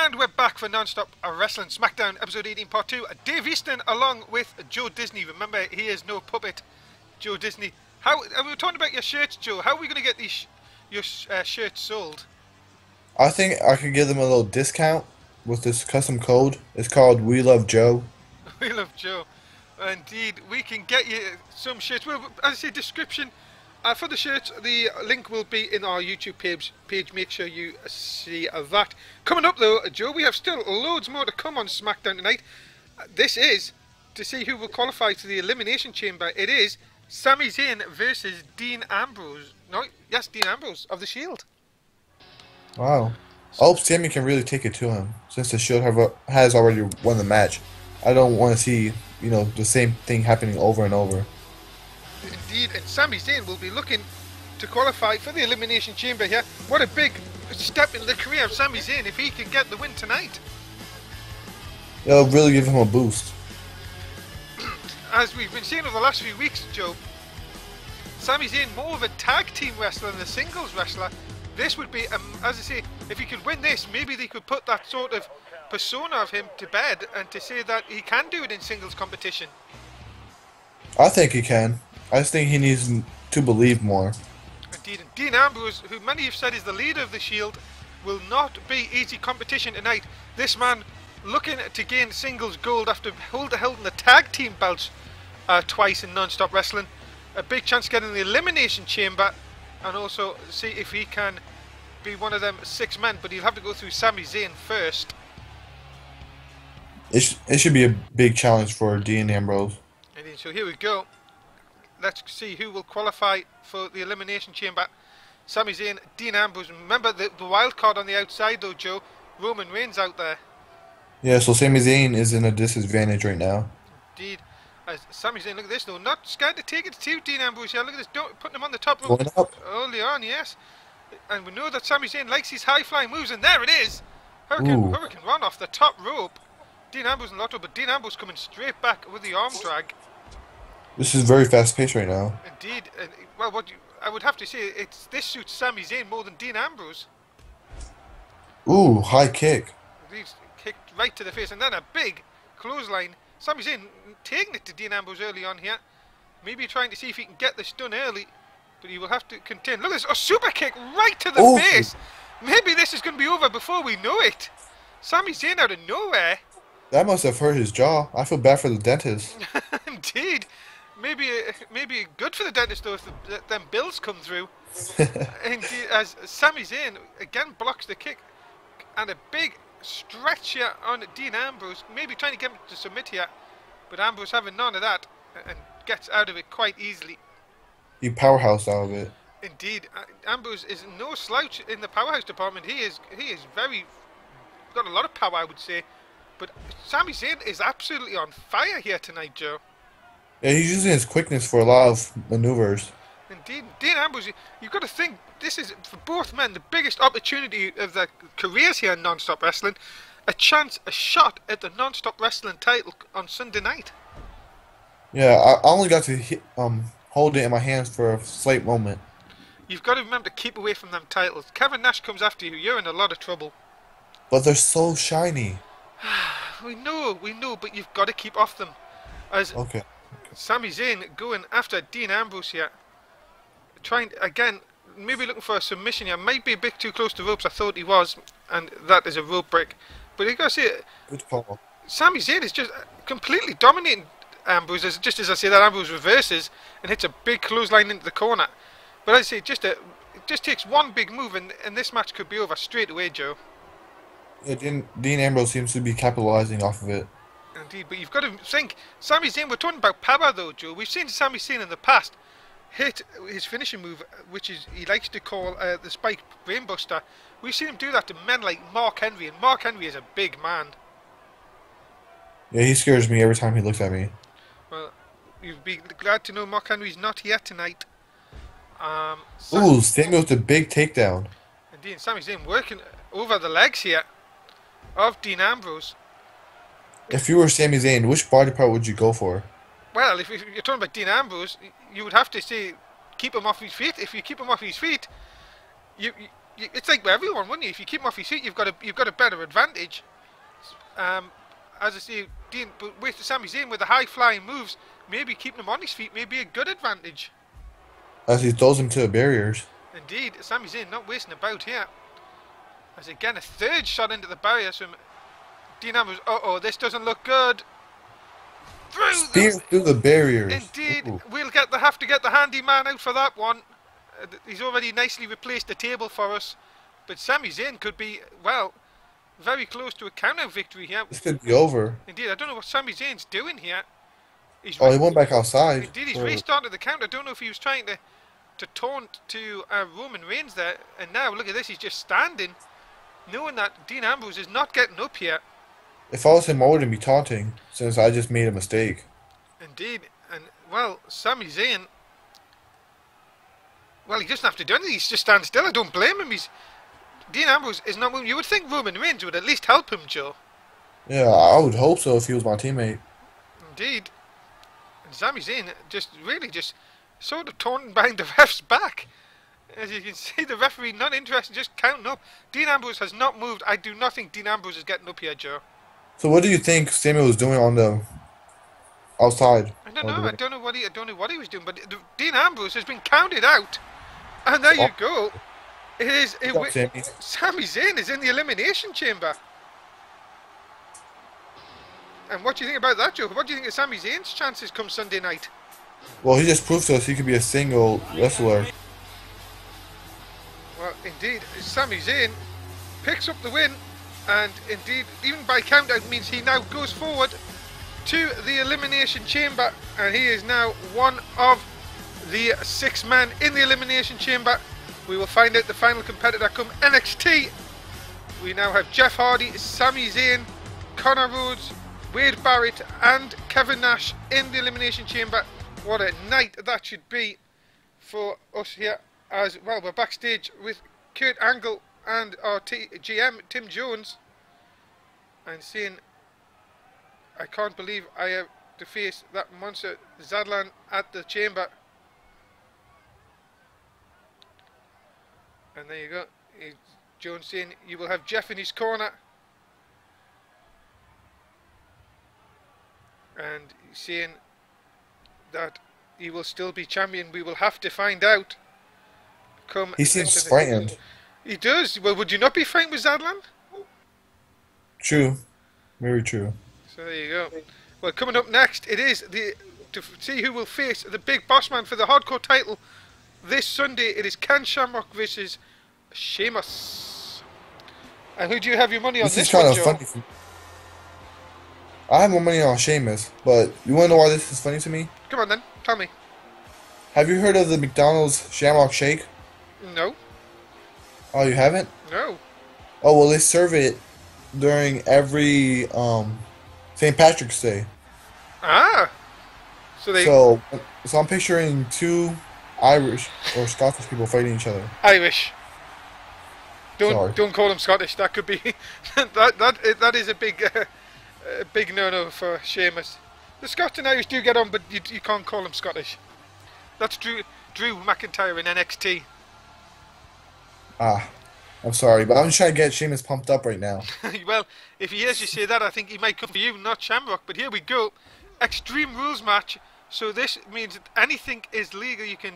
And we're back for Non-Stop Wrestling Smackdown episode 18 part 2. Dave Easton along with Jo Disney. Remember, he is no puppet, Jo Disney. How we were talking about your shirts, Joe. How are we going to get these your shirts sold? I think I could give them a little discount with this custom code. It's called We Love Joe. We love Joe. Indeed, we can get you some shirts. Well, as I say, description for the shirts, the link will be in our YouTube page. Make sure you see that. Coming up though, Joe, we have still loads more to come on SmackDown tonight. This is to see who will qualify to the Elimination Chamber. It is Sami Zayn versus Dean Ambrose. No, yes, Dean Ambrose of the Shield. Wow. I hope Sami can really take it to him, since the Shield has already won the match. I don't want to see, the same thing happening over and over. Indeed, and Sami Zayn will be looking to qualify for the Elimination Chamber here. What a big step in the career of Sami Zayn if he can get the win tonight. It'll really give him a boost. As we've been seeing over the last few weeks, Joe, Sami Zayn more of a tag team wrestler than a singles wrestler. This would be, as I say, if he could win this, maybe they could put that sort of persona of him to bed and to say that he can do it in singles competition. I think he can. I just think he needs to believe more. Indeed, and Dean Ambrose, who many have said is the leader of the Shield, will not be easy competition tonight. This man looking to gain singles gold after holding the tag team belts twice in non-stop wrestling. A big chance to get in the Elimination Chamber and also see if he can be one of them 6 men, but he'll have to go through Sami Zayn first. It should be a big challenge for Dean Ambrose. Indeed, so here we go. Let's see who will qualify for the Elimination Chamber. Sami Zayn, Dean Ambrose. Remember the wild card on the outside though, Joe. Roman Reigns out there. Yeah, so Sami Zayn is in a disadvantage right now. Indeed. As Sami Zayn, look at this though, not scared to take it to Dean Ambrose here. Look at this, putting him on the top rope. Going up. Early on, yes. And we know that Sami Zayn likes his high-flying moves, and there it is. Hurricane run off the top rope. Dean Ambrose and Lotto, but Dean Ambrose coming straight back with the arm drag. This is very fast-paced right now. Indeed. And, well, I would have to say, this suits Sami Zayn more than Dean Ambrose. Ooh, high kick. He's kicked right to the face, and then a big clothesline. Sami Zayn taking it to Dean Ambrose early on here. Maybe trying to see if he can get this done early, but he will have to contend. Look at this, a super kick right to the face. Maybe this is going to be over before we know it. Sami Zayn out of nowhere. That must have hurt his jaw. I feel bad for the dentist. Indeed. Maybe good for the dentist though if them bills come through. Indeed, as Sami Zayn again blocks the kick, and a big stretch here on Dean Ambrose, maybe trying to get him to submit here, but Ambrose having none of that and gets out of it quite easily. He powerhoused out of it. Indeed, Ambrose is no slouch in the powerhouse department. He is very got a lot of power, I would say. But Sami Zayn is absolutely on fire here tonight, Joe. Yeah, he's using his quickness for a lot of maneuvers. Indeed, Dean Ambrose, you've got to think, this is, for both men, the biggest opportunity of their careers here in non-stop wrestling. A shot at the non-stop wrestling title on Sunday night. Yeah, I only got to hold it in my hands for a slight moment. You've got to remember to keep away from them titles. Kevin Nash comes after you, you're in a lot of trouble. But they're so shiny. We know, but you've got to keep off them. As Okay. Sami Zayn going after Dean Ambrose here. Trying, again, maybe looking for a submission here. Might be a bit too close to ropes, I thought he was. And that is a rope break. But you got to say, Good call. Sami Zayn is just completely dominating Ambrose. Just as I say that, Ambrose reverses and hits a big clothesline into the corner. But as I say, it just takes one big move and this match could be over straight away, Joe. Yeah, Dean Ambrose seems to be capitalizing off of it. Indeed, but you've got to think, Sami Zayn, we're talking about power though, Joe. We've seen Sami Zayn in the past hit his finishing move, which is he likes to call the Spike Brainbuster. We've seen him do that to men like Mark Henry, and Mark Henry is a big man. Yeah, he scares me every time he looks at me. Well, you'd be glad to know Mark Henry's not here tonight. Ooh, Sting goes to big takedown. Indeed, Sami Zayn working over the legs here of Dean Ambrose. If you were Sami Zayn, which body part would you go for? Well, if you're talking about Dean Ambrose, you would have to say keep him off his feet. If you keep him off his feet, it's like with everyone, wouldn't you? If you keep him off his feet, you've got a better advantage. As I say, Dean, but with Sami Zayn with the high flying moves, maybe keeping him on his feet may be a good advantage. As he throws him to the barriers. Indeed, Sami Zayn not wasting about here. As again a third shot into the barriers from Dean Ambrose. Uh-oh, this doesn't look good. Through the barriers. Indeed, Ooh. we'll have to get the handyman out for that one. He's already nicely replaced the table for us. But Sami Zayn could be, well, very close to a counter victory here. This could be over. Indeed, I don't know what Sami Zayn's doing here. He went back outside. Indeed, he's restarted the count. I don't know if he was trying to taunt to Roman Reigns there. And now, look at this, he's just standing, knowing that Dean Ambrose is not getting up here. If I was him, I wouldn't be taunting, since I just made a mistake. Indeed, and, well, Sami Zayn, well, he doesn't have to do anything, he's just standing still. I don't blame him. Dean Ambrose is not moving. You would think Roman Reigns would at least help him, Joe. Yeah, I would hope so if he was my teammate. Indeed. And Sami Zayn really just sort of taunting behind the ref's back. As you can see, the referee not interested, just counting up. Dean Ambrose has not moved. I do not think Dean Ambrose is getting up here, Joe. So what do you think Samuel was doing on the outside? I don't know. I don't know what he was doing. But Dean Ambrose has been counted out, and there you go. It is. Sami Zayn is in the Elimination Chamber. And what do you think about that, Joe? What do you think of Sami Zayn's chances come Sunday night? Well, he just proved to us he could be a single wrestler. Well, indeed, Sami Zayn picks up the win. And indeed, even by count-out means he now goes forward to the Elimination Chamber. And he is now one of the 6 men in the Elimination Chamber. We will find out the final competitor come NXT. We now have Jeff Hardy, Sami Zayn, Connor Rhodes, Wade Barrett and Kevin Nash in the Elimination Chamber. What a night that should be for us here. As well, we're backstage with Kurt Angle and our GM, Tim Jones, and saying, I can't believe I have to face that monster Zadlan at the chamber. And there you go, Jones saying you will have Jeff in his corner, and saying that he will still be champion. We will have to find out. He seems frightened. He does. Well, would you not be frightened with Zadlan? True. Very true. So there you go. Well, coming up next, it is to see who will face the big boss man for the hardcore title this Sunday. It is Ken Shamrock versus Sheamus. And who do you have your money on this one, Joe? This is kind of funny. I have more money on Sheamus, but you want to know why this is funny to me? Come on then, tell me. Have you heard of the McDonald's Shamrock Shake? No. Oh, you haven't? No. Oh, well, they serve it during every St. Patrick's Day. Ah. So I'm picturing 2 Irish or Scottish people fighting each other. Irish. Don't call them Scottish. That could be that is a big no-no for Sheamus. The Scots and Irish do get on, but you can't call them Scottish. That's Drew McIntyre in NXT. Ah, I'm sorry, but I'm just trying to get Sheamus pumped up right now. Well, if he hears you say that, I think he might come for you, not Shamrock. But here we go. Extreme Rules match. So this means that anything is legal. You can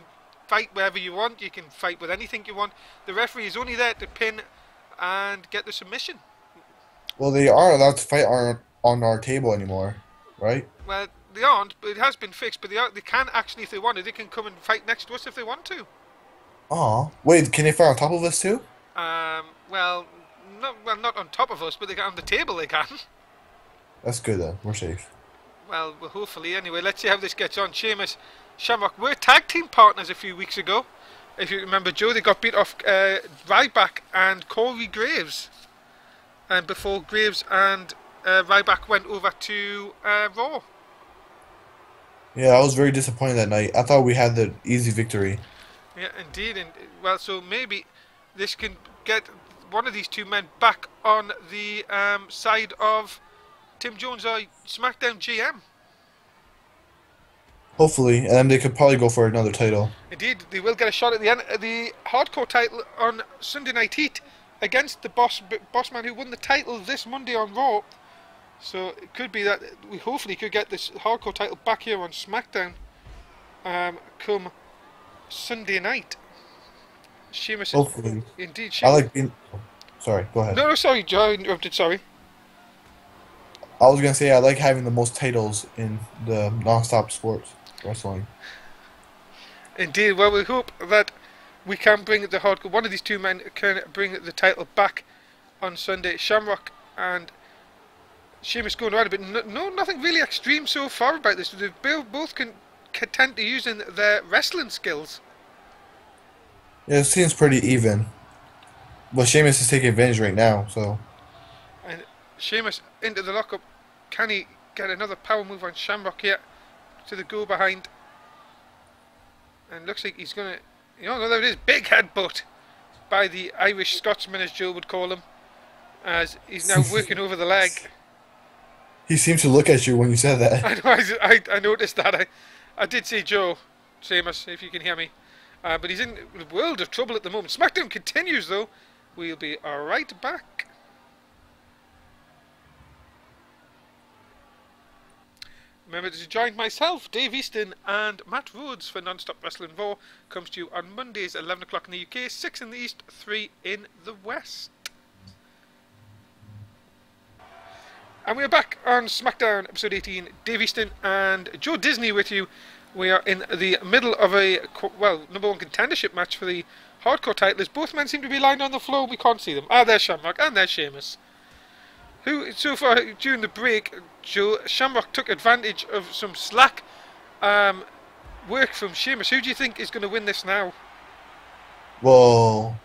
fight wherever you want. You can fight with anything you want. The referee is only there to pin and get the submission. Well, they aren't allowed to fight on our table anymore, right? Well, they aren't, but it has been fixed. But they can actually, if they want to, they can come and fight next to us if they want to. Oh, wait, can they fight on top of us too? Well, not on top of us, but they can on the table. They can. That's good then. We're safe. Well, hopefully. Anyway, let's see how this gets on. Sheamus, Shamrock were tag team partners a few weeks ago. If you remember, Joe, they got beat off Ryback and Corey Graves, and before Graves and Ryback went over to Raw. Yeah, I was very disappointed that night. I thought we had the easy victory. Yeah, indeed. And well, so maybe this can get one of these 2 men back on the side of Tim Jones, our SmackDown GM. Hopefully, and then they could probably go for another title. Indeed, they will get a shot at the hardcore title on Sunday Night Heat against the boss man who won the title this Monday on Raw. So it could be that we hopefully could get this hardcore title back here on SmackDown come Sunday night. Sheamus. Hopefully. Indeed, I Sheamus. like being. Sorry, go ahead. No, sorry, Joe, I interrupted. Sorry. I was gonna say I like having the most titles in the non-stop sports wrestling. Indeed. Well, we hope that we can bring the hardcore. One of these two men can bring the title back on Sunday. Shamrock and Sheamus going around a bit. No, nothing really extreme so far about this. They both can tend to using their wrestling skills. Yeah, it seems pretty even. But Sheamus is taking advantage right now, so. And Sheamus into the lockup. Can he get another power move on Shamrock here to the go behind? And looks like he's gonna. No, there it is. Big headbutt by the Irish Scotsman, as Joe would call him, as he's now working over the leg. He seemed to look at you when you said that. I know. I noticed that. I did say Joe, Seamus, if you can hear me. But he's in a world of trouble at the moment. SmackDown continues, though. We'll be right back. Remember to join myself, Dave Easton, and Matt Rhodes for Non-Stop Wrestling Raw. Comes to you on Mondays, 11 o'clock in the UK, 6 in the East, 3 in the West. And we're back on SmackDown, episode 18. Dave Easton and Jo Disney with you. We are in the middle of a, well, #1 contendership match for the hardcore title. As both men seem to be lying on the floor, we can't see them. Ah, there's Shamrock, and there's Sheamus. Who, so far, during the break, Shamrock took advantage of some slack work from Sheamus. Who do you think is going to win this now? Well,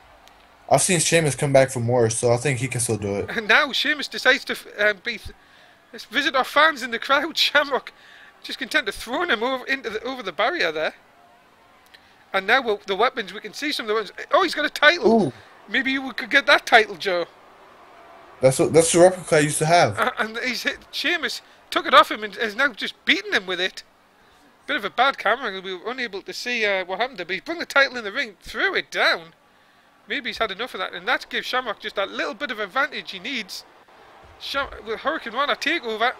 I've seen Sheamus come back from worse, so I think he can still do it. And now Sheamus decides to visit our fans in the crowd. Shamrock just content to throwing him over the barrier there. And now the weapons, we can see some of the ones. Oh, he's got a title. Ooh. Maybe we could get that title, Joe. That's the replica I used to have. And Sheamus took it off him and is now just beating him with it. Bit of a bad camera. We were unable to see what happened there. But he's brought the title in the ring, threw it down. Maybe he's had enough of that. And that gives Shamrock just that little bit of advantage he needs. With Hurricane Rana takeover.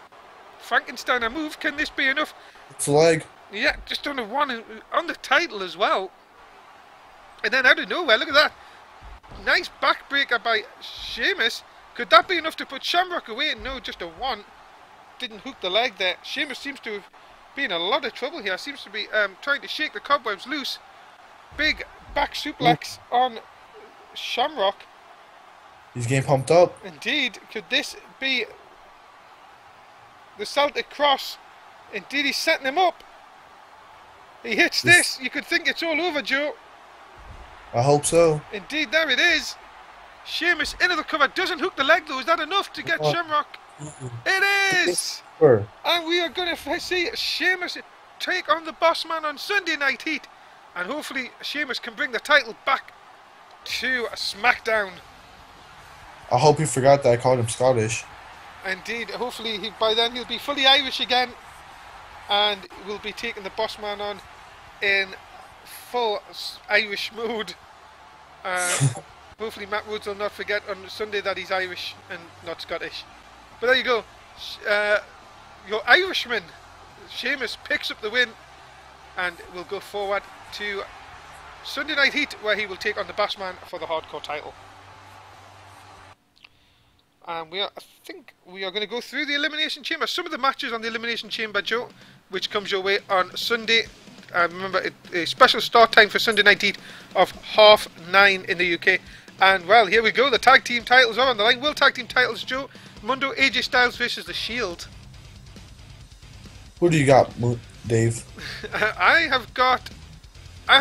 Frankenstein a move. Can this be enough? It's a leg. Yeah, just on the title as well. And then out of nowhere, look at that. Nice backbreaker by Sheamus. Could that be enough to put Shamrock away? No, just a one. Didn't hook the leg there. Sheamus seems to have been in a lot of trouble here. Seems to be trying to shake the cobwebs loose. Big back suplex on Shamrock. He's getting pumped up. Indeed. Could this be the Celtic Cross? Indeed, he's setting him up. He hits this. You could think it's all over, Joe. I hope so. Indeed, there it is. Sheamus into the cover. Doesn't hook the leg, though. Is that enough to get Shamrock? It is! And we are going to see Sheamus take on the boss man on Sunday Night Heat. And hopefully Sheamus can bring the title back to SmackDown. I hope you forgot that I called him Scottish. Indeed. Hopefully by then he'll be fully Irish again. And we'll be taking the boss man on in full Irish mode. Hopefully Matt Rhodes will not forget on Sunday that he's Irish and not Scottish. But there you go. Your Irishman, Sheamus, picks up the win and will go forward to Sunday Night Heat, where he will take on the Bassman for the hardcore title. And I think we are going to go through the Elimination Chamber. Some of the matches on the Elimination Chamber, Joe, which comes your way on Sunday. Remember, a special start time for Sunday Night Heat of 9:30 in the UK. And, well, here we go. The tag team titles are on the line. World tag team titles, Joe. Mundo, AJ Styles versus The Shield. Who do you got, Dave? I have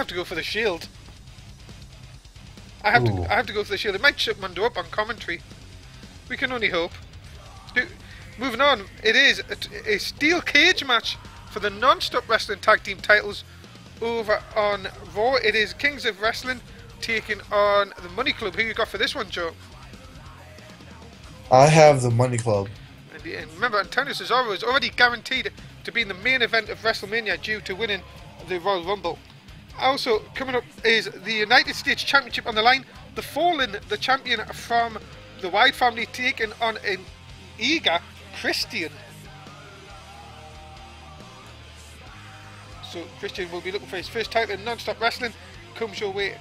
to go for The Shield. I have to go for The Shield. It might shut Mundo up on commentary. We can only hope. Moving on, it is a steel cage match for the Non-Stop Wrestling Tag Team titles over on Raw. It is Kings of Wrestling taking on the Money Club. Who you got for this one, Joe? I have the Money Club. And remember, Antonio Cesaro is already guaranteed to be in the main event of WrestleMania due to winning the Royal Rumble. Also, coming up is the United States Championship on the line. The Fallen, the champion from the Wyatt family, taking on an eager Christian. So Christian will be looking for his first title in non-stop wrestling. Comes your way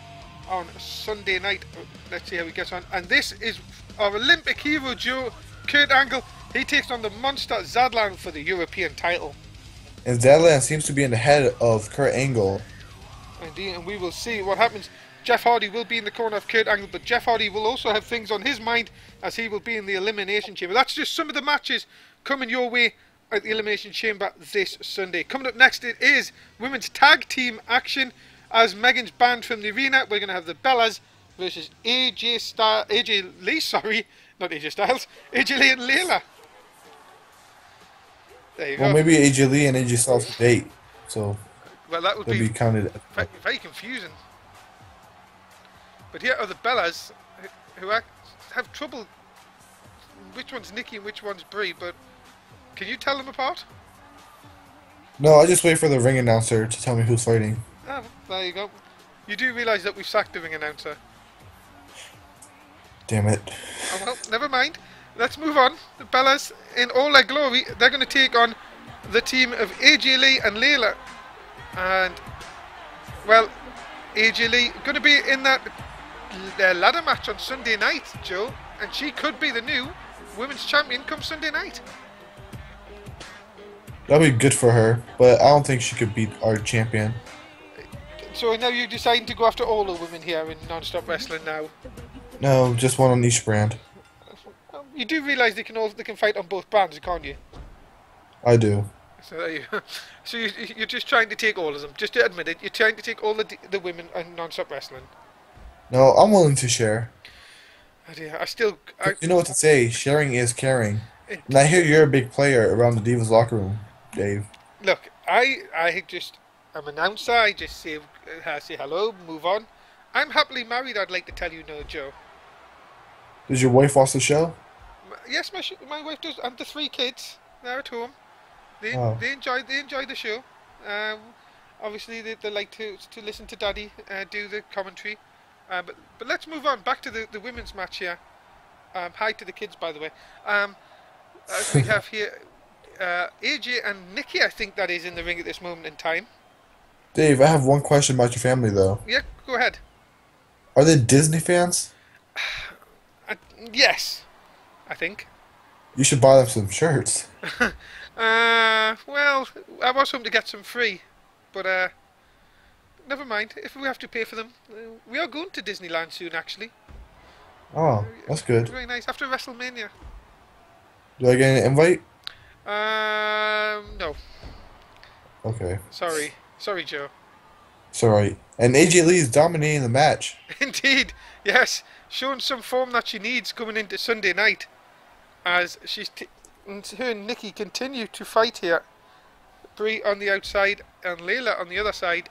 on Sunday night. Let's see how he gets on. And this is our Olympic hero, Joe, Kurt Angle. He takes on the monster Zadlan for the European title. And Zadlan seems to be in the head of Kurt Angle. Indeed, and we will see what happens. Jeff Hardy will be in the corner of Kurt Angle, but Jeff Hardy will also have things on his mind as he will be in the Elimination Chamber. That's just some of the matches coming your way at the Elimination Chamber this Sunday. Coming up next, it is women's tag team action. As Megan's banned from the arena, we're going to have the Bellas versus AJ Lee, sorry, not AJ Styles, AJ Lee and Layla. There you go. Well, maybe AJ Lee and AJ Styles date, so well, that would be counted. Very, very confusing. But here are the Bellas who have trouble. Which one's Nikki and which one's Brie? But can you tell them apart? No, I just wait for the ring announcer to tell me who's fighting. Oh, there you go. You do realise that we've sacked the ring announcer. Damn it. Oh well, never mind. Let's move on. The Bellas, in all their glory, they're going to take on the team of AJ Lee and Layla. And, well, AJ Lee going to be in that ladder match on Sunday night, Joe. And she could be the new women's champion come Sunday night. That'd be good for her, but I don't think she could beat our champion. So now you're deciding to go after all the women here in non-stop wrestling now? No, just one on each brand. You do realise they can fight on both brands, can't you? I do. So there you. So you're just trying to take all of them. Just to admit it, you're trying to take all the women in non-stop wrestling. No, I'm willing to share. Oh dear, You know what to say. Sharing is caring. And I hear you're a big player around the Divas locker room, Dave. Look, I'm an announcer. I just say hello, move on. I'm happily married. I'd like to tell you, no, Joe. Does your wife watch the show? Yes, my wife does, and the 3 kids. They're at home. They enjoy the show. Obviously, they like to listen to Daddy do the commentary. But let's move on back to the women's match here. Hi to the kids, by the way. As we have here AJ and Nikki, I think that is in the ring at this moment in time. Dave, I have one question about your family, though. Yeah, go ahead. Are they Disney fans? Yes, I think. You should buy them some shirts. Well, I was hoping to get some free, but never mind. If we have to pay for them, we are going to Disneyland soon, actually. Oh, that's good. Very nice. After WrestleMania. Do I get an invite? No. Okay. Sorry, Joe. It's alright. And AJ Lee is dominating the match. Indeed, yes. Showing some form that she needs coming into Sunday night. As her and Nikki continue to fight here. Brie on the outside and Layla on the other side,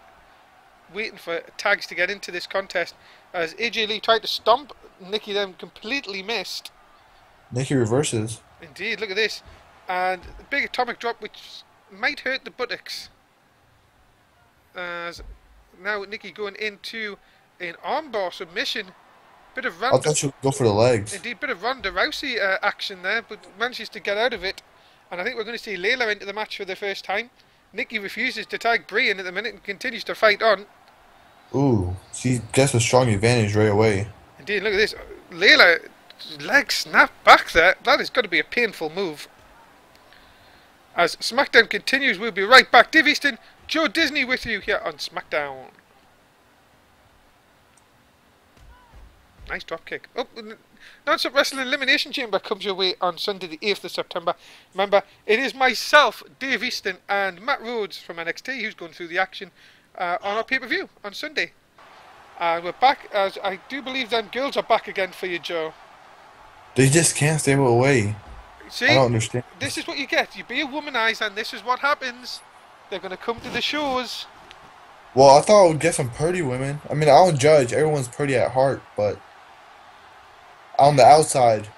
waiting for tags to get into this contest. As AJ Lee tried to stomp Nikki, then completely missed. Nikki reverses. Indeed, look at this. And a big atomic drop which might hurt the buttocks. As now Nikki going into an armbar submission. Bit of I thought she would go for the legs. Indeed, bit of Ronda Rousey action there, but manages to get out of it. And I think we're going to see Layla into the match for the first time. Nikki refuses to tag Brie in at the minute and continues to fight on. Ooh, she gets a strong advantage right away. Indeed, look at this. Layla, leg snap back there. That is going to be a painful move. As Smackdown continues, we'll be right back. Dave Easton, Jo Disney with you here on Smackdown. Nice drop kick. Oh, Non-Stop Wrestling Elimination Chamber comes your way on Sunday the 8th of September. Remember, it is myself, Dave Easton, and Matt Rhodes from NXT who's going through the action on our pay-per-view on Sunday. And we're back, as I do believe them girls are back again for you, Joe. They just can't stay away. See, I don't understand. This is what you get. You be a womanizer and this is what happens. They're going to come to the shows. Well, I thought I would get some pretty women. I mean, I don't judge. Everyone's pretty at heart, but on the outside,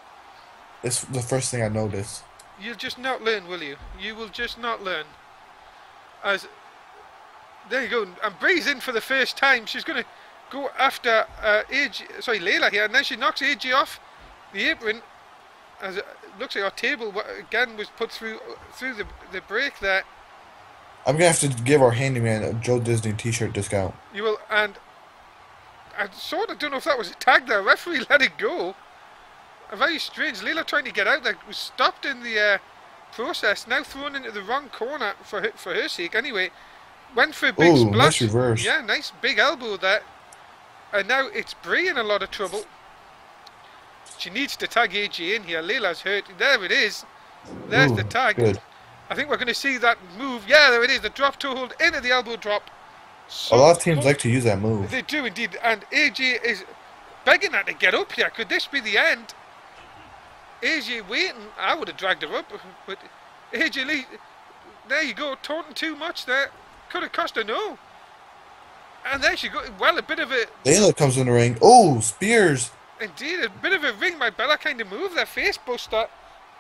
it's the first thing I notice. You'll just not learn, will you? You will just not learn. As there you go, and Bray's in for the first time. She's going to go after Layla here, and then she knocks AJ off the apron. As it looks like our table again was put through the break there. I'm gonna have to give our handyman a Jo Disney T-shirt discount. You will, and I sort of don't know if that was a tag there. Referee let it go. Very strange. Layla trying to get out there was stopped in the process. Now thrown into the wrong corner for her sake. Anyway, went for a big splash. Nice reverse. Yeah, nice big elbow there. And now it's Bray in a lot of trouble. She needs to tag AJ in here. Layla's hurt. There it is. There's the tag. Good. I think we're going to see that move. Yeah, there it is. The drop toe hold into the elbow drop. So a lot of teams like to use that move. They do indeed. And AJ is begging her to get up here. Could this be the end? AJ waiting. I would have dragged her up. But AJ Lee, there you go. Taunting too much there. Could have cost her no. And there she goes. Well, a bit of a... Layla comes in the ring. Oh, spears. Indeed, a bit of a ring my Bella kind of move there. Face buster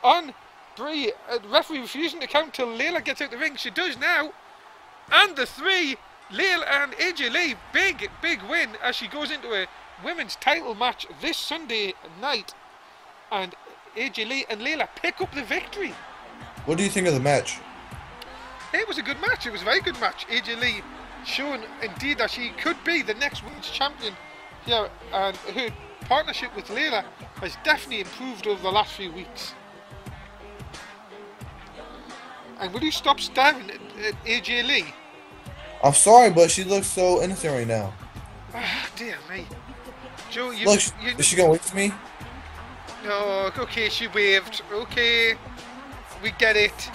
on Bray. Referee refusing to count till Layla gets out the ring. She does now. And the three. Layla and AJ Lee. Big win as she goes into a women's title match this Sunday night. And AJ Lee and Layla pick up the victory. What do you think of the match? It was a good match. It was a very good match. AJ Lee showing indeed that she could be the next women's champion here. And her partnership with Layla has definitely improved over the last few weeks. And will you stop staring at AJ Lee? I'm sorry, but she looks so innocent right now. Ah, dear me. Joe, look, is she gonna wait for me? No, okay, she waved. Okay, we get it.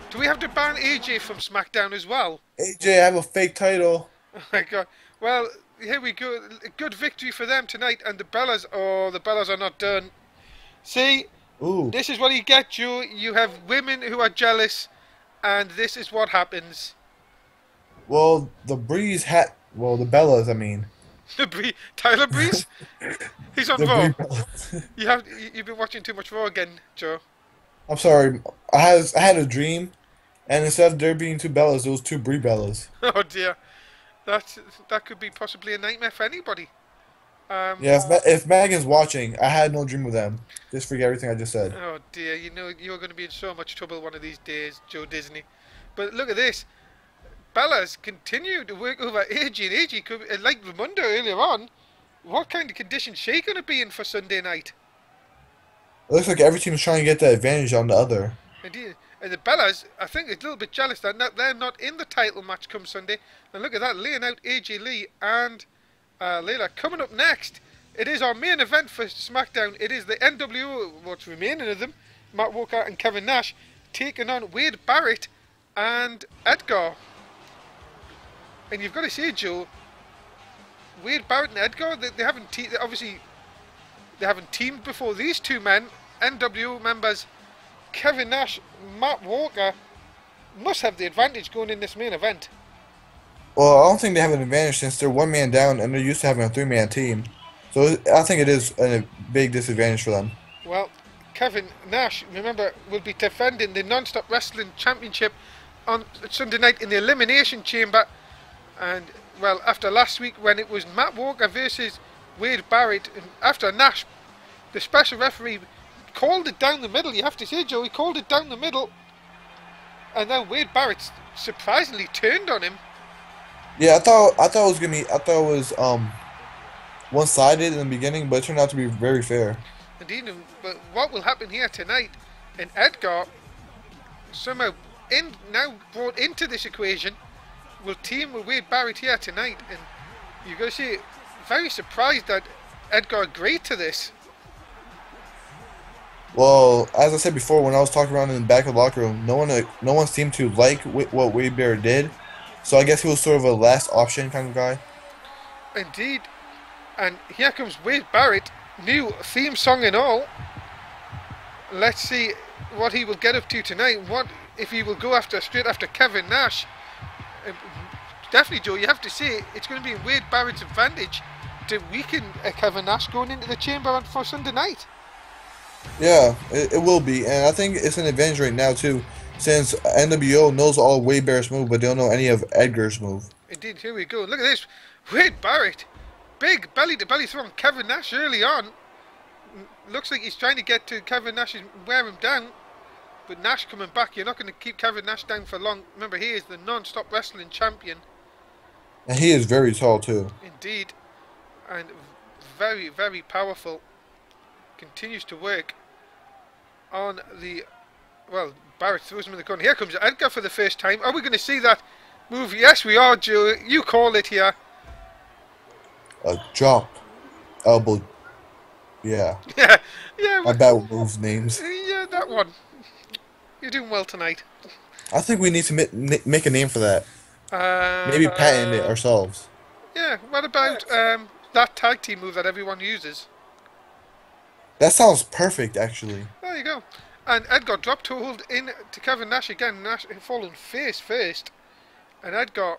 Do we have to ban AJ from Smackdown as well? AJ, I have a fake title. Oh my god. Well, here we go. A good victory for them tonight. And the Bellas, oh, the Bellas are not done. See, this is what you get, Joe. You have women who are jealous, and this is what happens. Well, the Breeze well, the Bellas, I mean. The Tyler Breeze? He's on Raw. You've been watching too much Raw again, Joe. I'm sorry. I had a dream, and instead of there being two Bellas, there was two Brie Bellas. Oh dear. That could be possibly a nightmare for anybody. Yeah, if Megan's watching, I had no dream with them. Just forget everything I just said. Oh dear, you know you're going to be in so much trouble one of these days, Jo Disney. But look at this. Bella's continue to work over AJ, and AJ could, like Ramonda earlier on, what kind of condition she going to be in for Sunday night? It looks like every team is trying to get the advantage on the other. Indeed. And the Bellas, I think, is a little bit jealous that they're not in the title match come Sunday. And look at that, laying out AJ Lee and Layla. Coming up next, it is our main event for SmackDown. It is the NWO, what's remaining of them, Matt Walker and Kevin Nash, taking on Wade Barrett and Edgar. And you've got to say, Joe, Wade Barrett and Edgar, they haven't obviously they haven't teamed before. These two men, NWO members, Kevin Nash, Matt Walker, must have the advantage going in this main event. Well, I don't think they have an advantage since they're one man down and they're used to having a three-man team. So I think it is a big disadvantage for them. Well, Kevin Nash, remember, will be defending the Non-Stop Wrestling Championship on Sunday night in the Elimination Chamber. And, well, after last week when it was Matt Walker versus Wade Barrett, and after Nash, the special referee called it down the middle. You have to say, Joe, he called it down the middle. And then Wade Barrett surprisingly turned on him. Yeah, I thought it was one-sided in the beginning, but it turned out to be very fair. Indeed, but what will happen here tonight? And Edgar, somehow now brought into this equation, will team with Wade Barrett here tonight, and you've got to see, very surprised that Edgar agreed to this. Well, as I said before, when I was talking around in the back of the locker room, no one seemed to like what Wade Barrett did, so I guess he was sort of a last option kind of guy. Indeed, and here comes Wade Barrett, new theme song and all. Let's see what he will get up to tonight. What if he will go straight after Kevin Nash? Definitely, Joe, you have to say it's going to be Wade Barrett's advantage to weaken Kevin Nash going into the chamber for Sunday night. Yeah, it will be, and I think it's an advantage right now too, since NWO knows all of Wade Barrett's move, but they don't know any of Edgar's move. Indeed, here we go. Look at this. Wade Barrett. Big belly-to-belly throw on Kevin Nash early on. Looks like he's trying to get to Kevin Nash and wear him down. But Nash coming back. You're not going to keep Kevin Nash down for long. Remember, he is the non-stop wrestling champion. And he is very tall, too. Indeed. And very, very powerful. Continues to work on the... Well, Barrett throws him in the corner. Here comes Edgar for the first time. Are we going to see that move? Yes, we are, Joe. You call it here. A drop. Elbow. Yeah. Yeah. I bet move names. Yeah, that one. You're doing well tonight. I think we need to make a name for that. Maybe patent it ourselves. Yeah, what about that tag team move that everyone uses? That sounds perfect, actually. There you go. And Edgar dropped hold in to Kevin Nash again. Nash fallen face first. And Edgar,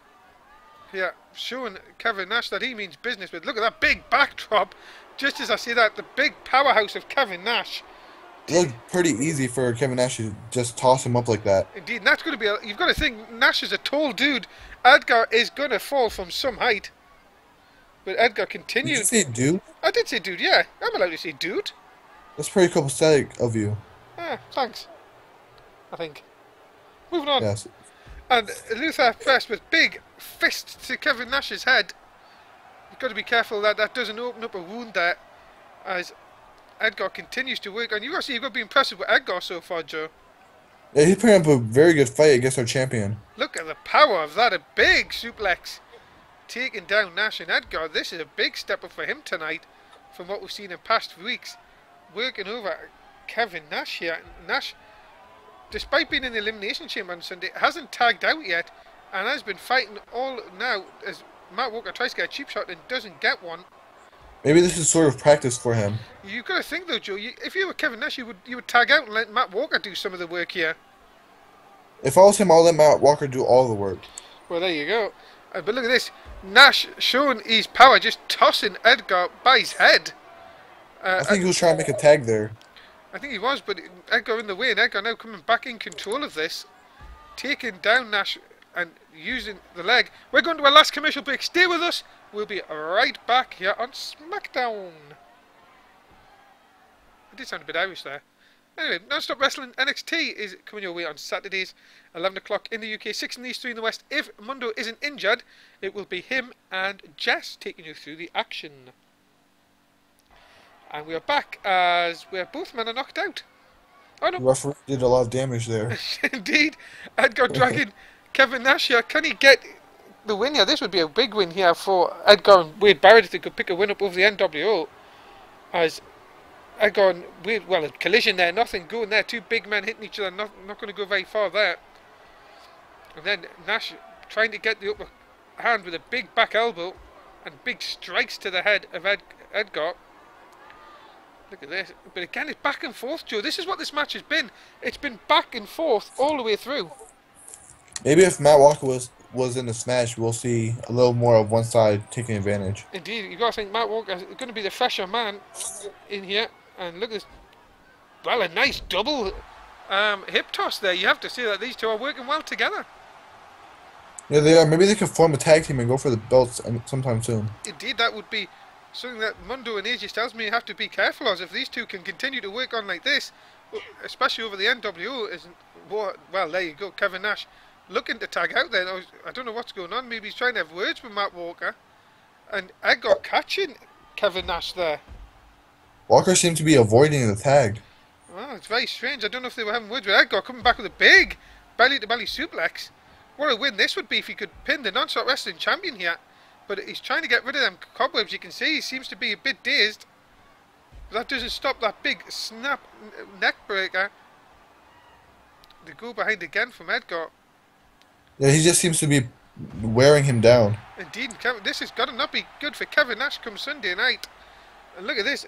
yeah, showing Kevin Nash that he means business with. Look at that big backdrop. Just as I see that, the big powerhouse of Kevin Nash. It looked pretty easy for Kevin Nash to just toss him up like that. Indeed, and that's going to be... You've got to think, Nash is a tall dude. Edgar is going to fall from some height. But Edgar continued. Did you say dude? I did say dude, yeah. I'm allowed to say dude. That's pretty copacetic of you. Ah, thanks. I think. Moving on. Yes. And Luther Best with big fist to Kevin Nash's head. You've got to be careful that that doesn't open up a wound there. As Edgar continues to work on. You've got to be impressed with Edgar so far, Joe. Yeah, he's putting up a very good fight against our champion. Look at the power of that. A big suplex. Taking down Nash and Edgar. This is a big step up for him tonight from what we've seen in past weeks. Working over Kevin Nash here. Nash, despite being in the Elimination Chamber on Sunday, hasn't tagged out yet and has been fighting all now as Matt Walker tries to get a cheap shot and doesn't get one. Maybe this is sort of practice for him. You've got to think though, Joe, if you were Kevin Nash, you would tag out and let Matt Walker do some of the work here. If I was him, I'll let Matt Walker do all the work. Well, there you go. But look at this. Nash showing his power, just tossing Edgar by his head. I think he was trying to make a tag there. I think he was, but Edgar in the way, and Edgar now coming back in control of this. Taking down Nash and using the leg. We're going to our last commercial break. Stay with us. We'll be right back here on Smackdown. I did sound a bit Irish there. Anyway, Non-Stop Wrestling NXT is coming your way on Saturdays, 11 o'clock in the UK, 6 in the East, 3 in the West. If Mundo isn't injured, it will be him and Jess taking you through the action. And we are back as where both men are knocked out. Oh no. The referee did a lot of damage there. Indeed. Edgar dragging Kevin Nash here. Can he get the win here? This would be a big win here for Edgar and Wade Barrett if they could pick a win up over the NWO. As Edgar and Wade, well, a collision there, nothing going there. Two big men hitting each other, not going to go very far there. And then Nash trying to get the upper hand with a big back elbow and big strikes to the head of Edgar. Look at this. But again, it's back and forth, Joe. This is what this match has been. It's been back and forth all the way through. Maybe if Matt Walker was in the smash, we'll see a little more of one side taking advantage. Indeed, you've got to think Matt Walker is going to be the fresher man in here. And look at this. Well, a nice double hip toss there. You have to see that these two are working well together. Yeah, they are. Maybe they could form a tag team and go for the belts sometime soon. Indeed, that would be something that Mundo and AJ tells me you have to be careful of. If these two can continue to work on like this, especially over the NWO, isn't well, there you go. Kevin Nash looking to tag out there. I don't know what's going on. Maybe he's trying to have words with Matt Walker. And Edgar catching Kevin Nash there. Walker seemed to be avoiding the tag. Well, it's very strange. I don't know if they were having words with Edgar coming back with a big belly-to-belly suplex. What a win this would be if he could pin the Non-Stop Wrestling Champion here. But he's trying to get rid of them cobwebs. You can see he seems to be a bit dazed. But that doesn't stop that big snap neck breaker. They go behind again from Edgar. Yeah, he just seems to be wearing him down. Indeed, this has got to not be good for Kevin Nash come Sunday night. And look at this.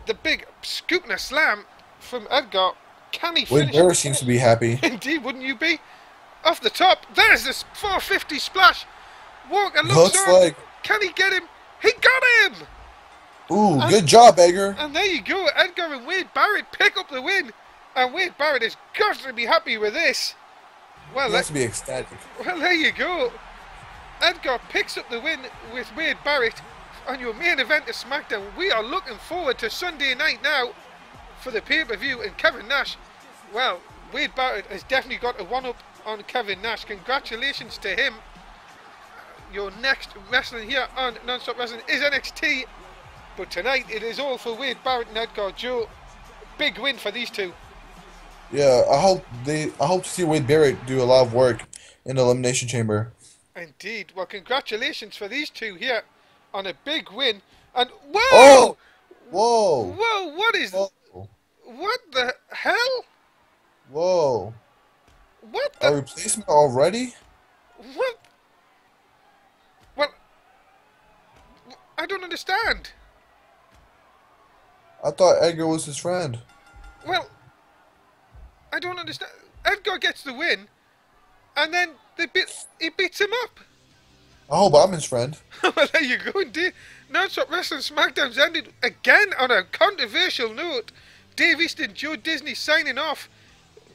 The big scoop and a slam from Edgar. Can he finish? Wade Barrett seems to be happy. Indeed, wouldn't you be? Off the top, there's this 450 splash. Walker looks on. Like... Can he get him? He got him! Ooh, good job, Edgar. And there you go. Edgar and Wade Barrett pick up the win. And Wade Barrett has got to be happy with this. Well, He has to be ecstatic. Well, there you go. Edgar picks up the win with Wade Barrett on your main event of SmackDown. We are looking forward to Sunday night now for the pay-per-view, and Kevin Nash, well, Wade Barrett has definitely got a one-up on Kevin Nash. Congratulations to him. Your next wrestling here on Non-Stop Wrestling is NXT, but tonight it is all for Wade Barrett and Edgar Joe. Big win for these two. Yeah, I hope to see Wade Barrett do a lot of work in the Elimination Chamber. Indeed. Well, congratulations for these two here on a big win. And whoa! Oh! Whoa! Whoa! What is? Whoa! What the hell? Whoa! What the? A replacement already? What? Well, I don't understand. I thought Edgar was his friend. Well, I don't understand. Edgar gets the win, and then he beats him up. I hope I'm his friend. Well, there you go, indeed. Non-Stop Wrestling SmackDown's ended again on a controversial note. Dave Easton and Jo Disney signing off.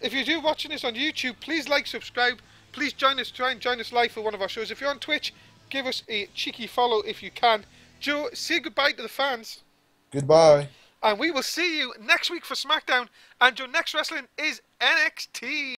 If you're watching this on YouTube, please like, subscribe. Please join us, try and join us live for one of our shows. If you're on Twitch, give us a cheeky follow if you can. Joe, say goodbye to the fans. Goodbye. And we will see you next week for SmackDown. And your next wrestling is NXT.